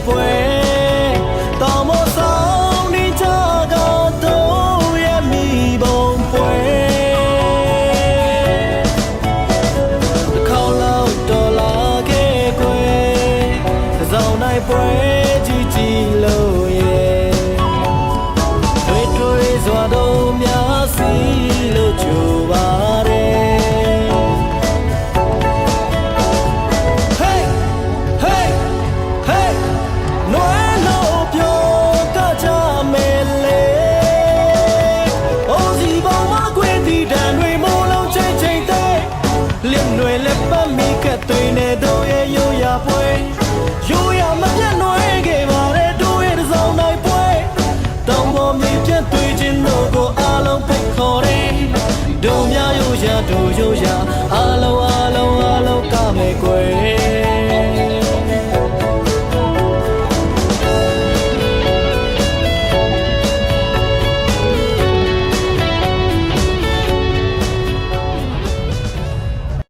ပွဲတော်မဆောင်နေကြတော့ရဲ့မိဘုံပွဲတစ်ခေါက်လောက်တော်လာခဲ့ကွယ်ဆောင်နိုင်ပွဲကြီးကြီးလို့ရဲ့တွေ့စွာတော့များစီလို့ကြိုပါတယ်对内都也有呀杯，有呀么变暖给吧的都也是上来杯，当我每天对镜那个阿龙配合的，都呀有下都